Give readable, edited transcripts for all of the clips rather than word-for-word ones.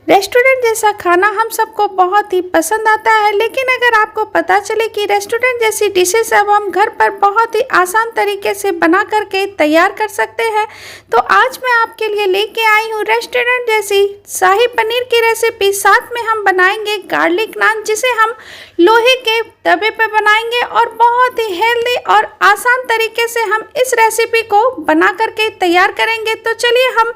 Restaurant जैसा खाना हम सबको बहुत ही पसंद आता है, लेकिन अगर आपको पता चले कि रेस्टोरेंट जैसी डिशेस अब हम घर पर बहुत ही आसान तरीके से बना करके तैयार कर सकते हैं, तो आज मैं आपके लिए लेके आई हूँ रेस्टोरेंट जैसी शाही पनीर की रेसिपी। साथ में हम बनाएंगे गार्लिक नान, जिसे हम लोहे के तवे पे बनाएंगे और बहुत ही हेल्दी और आसान तरीके से हम इस रेसिपी को बना करके तैयार करेंगे। तो चलिए हम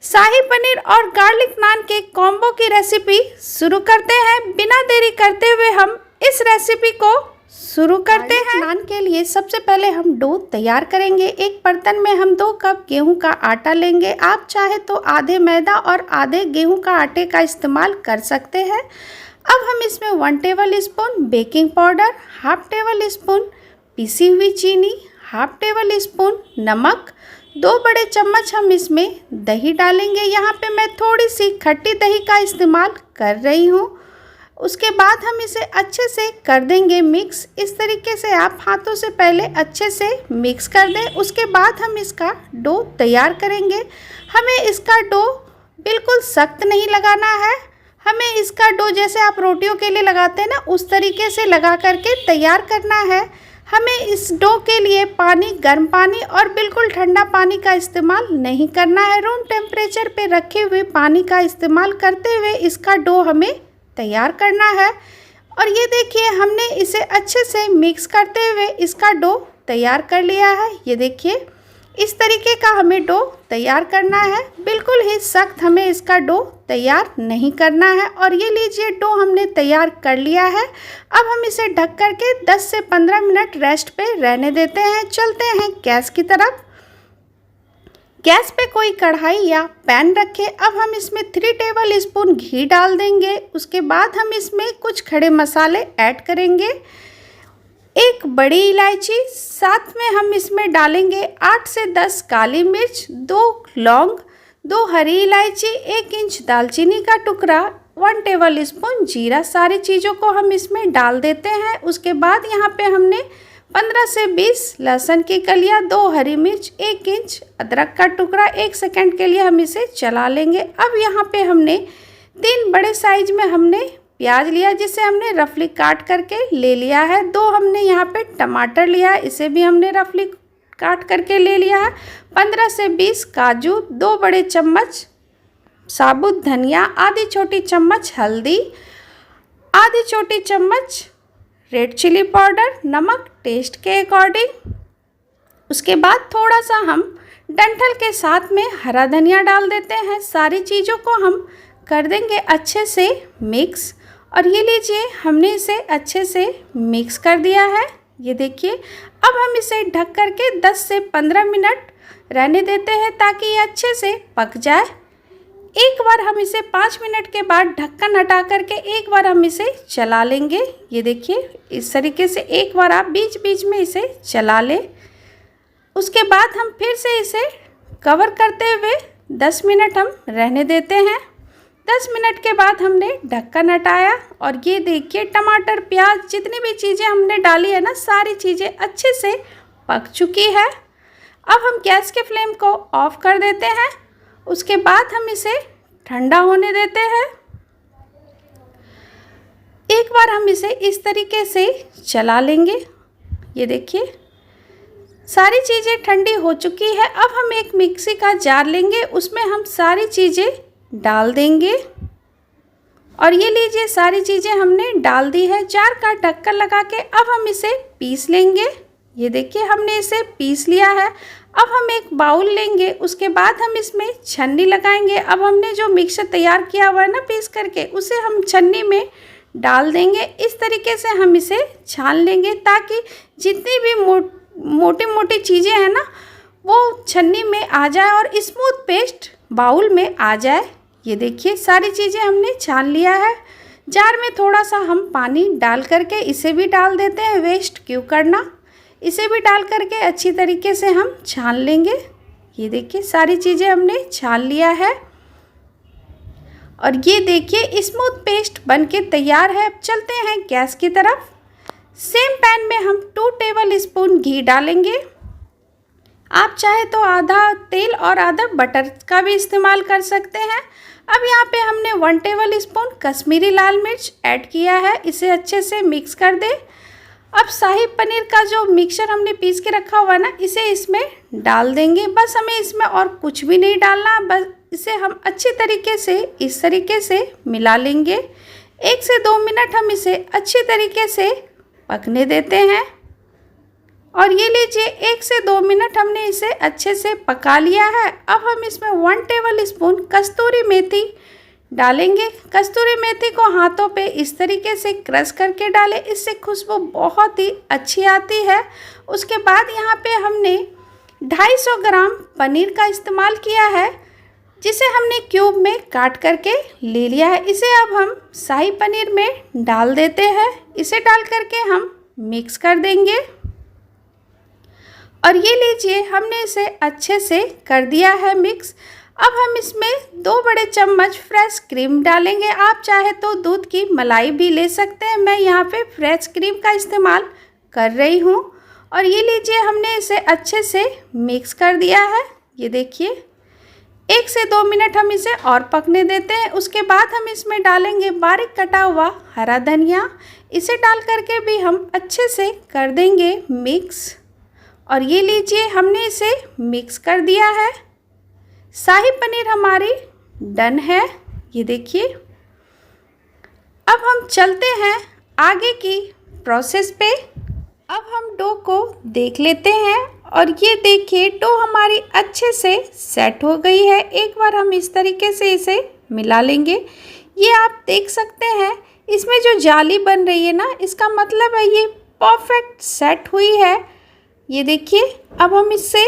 शाही पनीर और गार्लिक नान के कॉम्बो की रेसिपी शुरू करते हैं। बिना देरी करते हुए हम इस रेसिपी को शुरू करते हैं। नान के लिए सबसे पहले हम डो तैयार करेंगे। एक बर्तन में हम 2 कप गेहूं का आटा लेंगे। आप चाहे तो आधे मैदा और आधे गेहूं का आटे का इस्तेमाल कर सकते हैं। अब हम इसमें 1 table spoon baking powder, 1/2 table spoon पिसी हुई चीनी, 1/2 टेबल स्पून नमक, 2 बड़े चम्मच हम इसमें दही डालेंगे। यहाँ पे मैं थोड़ी सी खट्टी दही का इस्तेमाल कर रही हूँ। उसके बाद हम इसे अच्छे से कर देंगे मिक्स। इस तरीके से आप हाथों से पहले अच्छे से मिक्स कर दें। उसके बाद हम इसका डो तैयार करेंगे। हमें इसका डो बिल्कुल सख्त नहीं लगाना है। हमें इसका डो जैसे आप रोटियों के लिए लगाते हैं ना, उस तरीके से लगा करके तैयार करना है। हमें इस डो के लिए पानी, गर्म पानी और बिल्कुल ठंडा पानी का इस्तेमाल नहीं करना है। रूम टेम्परेचर पे रखे हुए पानी का इस्तेमाल करते हुए इसका डो हमें तैयार करना है। और ये देखिए, हमने इसे अच्छे से मिक्स करते हुए इसका डो तैयार कर लिया है। ये देखिए, इस तरीके का हमें डो तैयार करना है। बिल्कुल ही सख्त हमें इसका डो तैयार नहीं करना है। और ये लीजिए, डो हमने तैयार कर लिया है। अब हम इसे ढक करके 10 से 15 मिनट रेस्ट पे रहने देते हैं। चलते हैं गैस की तरफ। गैस पे कोई कढ़ाई या पैन रखें। अब हम इसमें 3 टेबल स्पून घी डाल देंगे। उसके बाद हम इसमें कुछ खड़े मसाले ऐड करेंगे। 1 बड़ी इलायची, साथ में हम इसमें डालेंगे 8 से 10 काली मिर्च, 2 लौंग, 2 हरी इलायची, 1 इंच दालचीनी का टुकड़ा, 1 टेबल स्पून जीरा। सारी चीज़ों को हम इसमें डाल देते हैं। उसके बाद यहाँ पे हमने 15 से 20 लहसुन की कलियाँ, 2 हरी मिर्च, 1 इंच अदरक का टुकड़ा। 1 सेकंड के लिए हम इसे चला लेंगे। अब यहाँ पे हमने 3 बड़े साइज में हमने प्याज लिया, जिसे हमने रफली काट करके ले लिया है। 2 हमने यहाँ पे टमाटर लिया है, इसे भी हमने रफली काट करके ले लिया है। 15 से 20 काजू, 2 बड़े चम्मच साबुत धनिया, आधी छोटी चम्मच हल्दी, आधी छोटी चम्मच रेड चिली पाउडर, नमक टेस्ट के अकॉर्डिंग। उसके बाद थोड़ा सा हम डंठल के साथ में हरा धनिया डाल देते हैं। सारी चीज़ों को हम कर देंगे अच्छे से मिक्स। और ये लीजिए, हमने इसे अच्छे से मिक्स कर दिया है। ये देखिए, अब हम इसे ढक करके 10 से 15 मिनट रहने देते हैं ताकि ये अच्छे से पक जाए। एक बार हम इसे 5 मिनट के बाद ढक्कन हटा करके एक बार हम इसे चला लेंगे। ये देखिए, इस तरीके से एक बार आप बीच बीच में इसे चला लें। उसके बाद हम फिर से इसे कवर करते हुए 10 मिनट हम रहने देते हैं। 10 मिनट के बाद हमने ढक्कन हटाया और ये देखिए, टमाटर, प्याज, जितनी भी चीज़ें हमने डाली है ना, सारी चीज़ें अच्छे से पक चुकी है। अब हम गैस के फ्लेम को ऑफ कर देते हैं। उसके बाद हम इसे ठंडा होने देते हैं। एक बार हम इसे इस तरीके से चला लेंगे। ये देखिए, सारी चीज़ें ठंडी हो चुकी है। अब हम एक मिक्सी का जार लेंगे, उसमें हम सारी चीज़ें डाल देंगे। और ये लीजिए, सारी चीज़ें हमने डाल दी है। जार का ढक्कन लगा के अब हम इसे पीस लेंगे। ये देखिए, हमने इसे पीस लिया है। अब हम एक बाउल लेंगे। उसके बाद हम इसमें छन्नी लगाएंगे। अब हमने जो मिक्सचर तैयार किया हुआ है ना पीस करके, उसे हम छन्नी में डाल देंगे। इस तरीके से हम इसे छान लेंगे ताकि जितनी भी मोटी मोटी चीज़ें हैं ना, वो छन्नी में आ जाए और स्मूथ पेस्ट बाउल में आ जाए। ये देखिए, सारी चीज़ें हमने छान लिया है। जार में थोड़ा सा हम पानी डाल करके इसे भी डाल देते हैं, वेस्ट क्यों करना। इसे भी डाल करके अच्छी तरीके से हम छान लेंगे। ये देखिए, सारी चीज़ें हमने छान लिया है और ये देखिए, स्मूथ पेस्ट बनके तैयार है। अब चलते हैं गैस की तरफ। सेम पैन में हम 2 टेबल स्पून घी डालेंगे। आप चाहे तो आधा तेल और आधा बटर का भी इस्तेमाल कर सकते हैं। अब यहाँ पे हमने 1 टेबल स्पून कश्मीरी लाल मिर्च ऐड किया है, इसे अच्छे से मिक्स कर दे। अब शाही पनीर का जो मिक्सचर हमने पीस के रखा हुआ है ना, इसे इसमें डाल देंगे। बस हमें इसमें और कुछ भी नहीं डालना, बस इसे हम अच्छी तरीके से इस तरीके से मिला लेंगे। 1 से 2 मिनट हम इसे अच्छी तरीके से पकने देते हैं। और ये लीजिए 1 से 2 मिनट हमने इसे अच्छे से पका लिया है। अब हम इसमें 1 टेबल स्पून कस्तूरी मेथी डालेंगे। कस्तूरी मेथी को हाथों पे इस तरीके से क्रश करके डालें, इससे खुशबू बहुत ही अच्छी आती है। उसके बाद यहाँ पे हमने 250 ग्राम पनीर का इस्तेमाल किया है, जिसे हमने क्यूब में काट करके ले लिया है। इसे अब हम शाही पनीर में डाल देते हैं। इसे डाल करके हम मिक्स कर देंगे। और ये लीजिए हमने इसे अच्छे से कर दिया है मिक्स। अब हम इसमें 2 बड़े चम्मच फ्रेश क्रीम डालेंगे। आप चाहे तो दूध की मलाई भी ले सकते हैं, मैं यहाँ पे फ्रेश क्रीम का इस्तेमाल कर रही हूँ। और ये लीजिए हमने इसे अच्छे से मिक्स कर दिया है। ये देखिए 1 से 2 मिनट हम इसे और पकने देते हैं। उसके बाद हम इसमें डालेंगे बारीक कटा हुआ हरा धनिया। इसे डाल करके भी हम अच्छे से कर देंगे मिक्स। और ये लीजिए हमने इसे मिक्स कर दिया है। शाही पनीर हमारी डन है, ये देखिए। अब हम चलते हैं आगे की प्रोसेस पे। अब हम डो को देख लेते हैं और ये देखिए डो हमारी अच्छे से सेट हो गई है। एक बार हम इस तरीके से इसे मिला लेंगे। ये आप देख सकते हैं इसमें जो जाली बन रही है ना, इसका मतलब है ये परफेक्ट सेट हुई है। ये देखिए अब हम इससे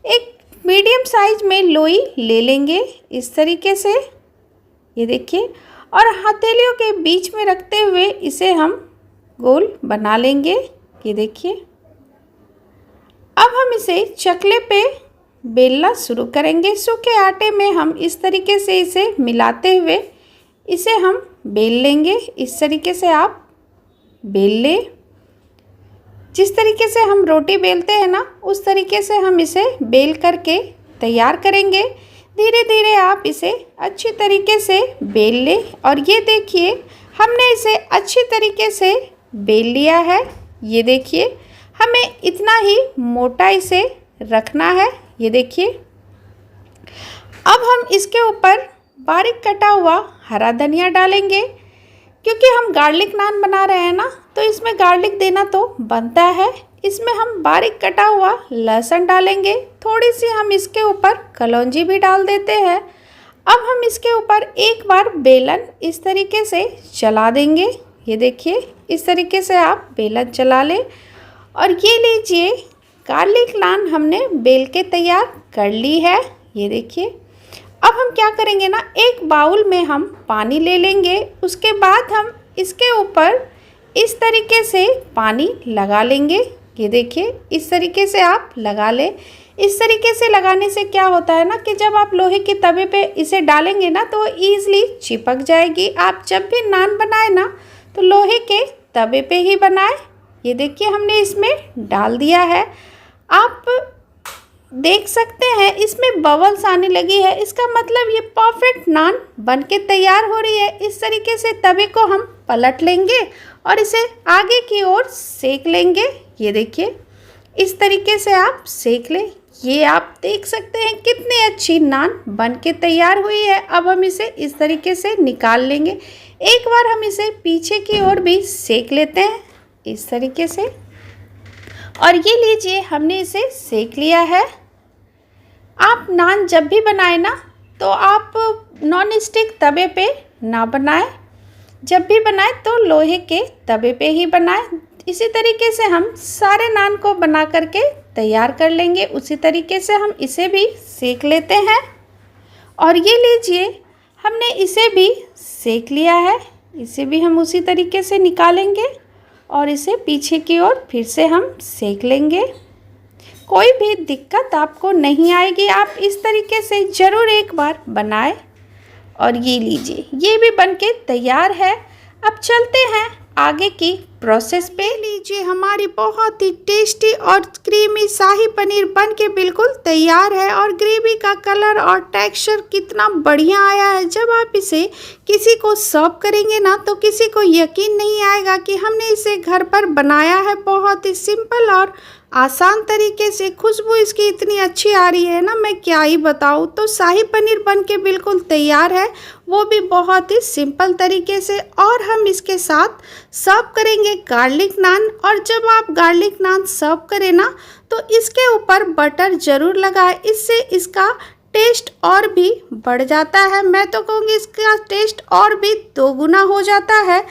एक मीडियम साइज में लोई ले लेंगे इस तरीके से, ये देखिए। और हथेलियों के बीच में रखते हुए इसे हम गोल बना लेंगे, ये देखिए। अब हम इसे चकले पे बेलना शुरू करेंगे। सूखे आटे में हम इस तरीके से इसे मिलाते हुए इसे हम बेल लेंगे। इस तरीके से आप बेल लें। जिस तरीके से हम रोटी बेलते हैं ना, उस तरीके से हम इसे बेल करके तैयार करेंगे। धीरे धीरे आप इसे अच्छी तरीके से बेल लें। और ये देखिए हमने इसे अच्छी तरीके से बेल लिया है। ये देखिए हमें इतना ही मोटा इसे रखना है, ये देखिए। अब हम इसके ऊपर बारीक कटा हुआ हरा धनिया डालेंगे। क्योंकि हम गार्लिक नान बना रहे हैं ना, तो इसमें गार्लिक देना तो बनता है। इसमें हम बारीक कटा हुआ लहसुन डालेंगे। थोड़ी सी हम इसके ऊपर कलौंजी भी डाल देते हैं। अब हम इसके ऊपर एक बार बेलन इस तरीके से चला देंगे। ये देखिए इस तरीके से आप बेलन चला लें। और ये लीजिए गार्लिक नान हमने बेल के तैयार कर ली है, ये देखिए। अब हम क्या करेंगे ना, एक बाउल में हम पानी ले लेंगे। उसके बाद हम इसके ऊपर इस तरीके से पानी लगा लेंगे। ये देखिए इस तरीके से आप लगा लें। इस तरीके से लगाने से क्या होता है ना कि जब आप लोहे के तवे पे इसे डालेंगे ना, तो ईज़िली चिपक जाएगी। आप जब भी नान बनाए ना, तो लोहे के तवे पे ही बनाए। ये देखिए हमने इसमें डाल दिया है। आप देख सकते हैं इसमें बबल्स आने लगी है, इसका मतलब ये परफेक्ट नान बन के तैयार हो रही है। इस तरीके से तवे को हम पलट लेंगे और इसे आगे की ओर सेक लेंगे। ये देखिए इस तरीके से आप सेक लें। ये आप देख सकते हैं कितनी अच्छी नान बन के तैयार हुई है। अब हम इसे इस तरीके से निकाल लेंगे। एक बार हम इसे पीछे की ओर भी सेक लेते हैं इस तरीके से। और ये लीजिए हमने इसे सेक लिया है। आप नान जब भी बनाए ना, तो आप नॉन स्टिक तवे पे ना बनाएं। जब भी बनाएं तो लोहे के तवे पे ही बनाएं। इसी तरीके से हम सारे नान को बना करके तैयार कर लेंगे। उसी तरीके से हम इसे भी सेक लेते हैं। और ये लीजिए हमने इसे भी सेक लिया है। इसे भी हम उसी तरीके से निकालेंगे और इसे पीछे की ओर फिर से हम सेक लेंगे। कोई भी दिक्कत आपको नहीं आएगी। आप इस तरीके से ज़रूर एक बार बनाएं। और ये लीजिए ये भी बनके तैयार है। अब चलते हैं आगे की प्रोसेस पे। लीजिए हमारी बहुत ही टेस्टी और क्रीमी शाही पनीर बन के बिल्कुल तैयार है और ग्रेवी का कलर और टेक्सचर कितना बढ़िया आया है। जब आप इसे किसी को सर्व करेंगे ना तो किसी को यकीन नहीं आएगा कि हमने इसे घर पर बनाया है। बहुत ही सिंपल और आसान तरीके से खुशबू इसकी इतनी अच्छी आ रही है ना, मैं क्या ही बताऊँ। तो शाही पनीर बन के बिल्कुल तैयार है, वो भी बहुत ही सिंपल तरीके से। और हम इसके साथ सर्व करेंगे गार्लिक नान। और जब आप गार्लिक नान सर्व करें ना तो इसके ऊपर बटर ज़रूर लगाएं, इससे इसका टेस्ट और भी बढ़ जाता है। मैं तो कहूँगी इसका टेस्ट और भी दोगुना हो जाता है।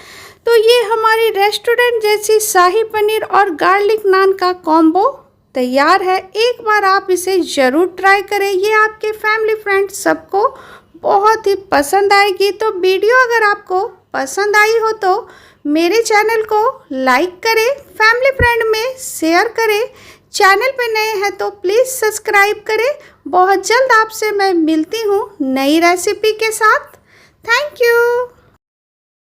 तो ये हमारी रेस्टोरेंट जैसी शाही पनीर और गार्लिक नान का कॉम्बो तैयार है। एक बार आप इसे ज़रूर ट्राई करें, ये आपके फैमिली फ्रेंड सबको बहुत ही पसंद आएगी। तो वीडियो अगर आपको पसंद आई हो तो मेरे चैनल को लाइक करें, फैमिली फ्रेंड में शेयर करें। चैनल पे नए हैं तो प्लीज़ सब्सक्राइब करें। बहुत जल्द आपसे मैं मिलती हूँ नई रेसिपी के साथ। Thank you.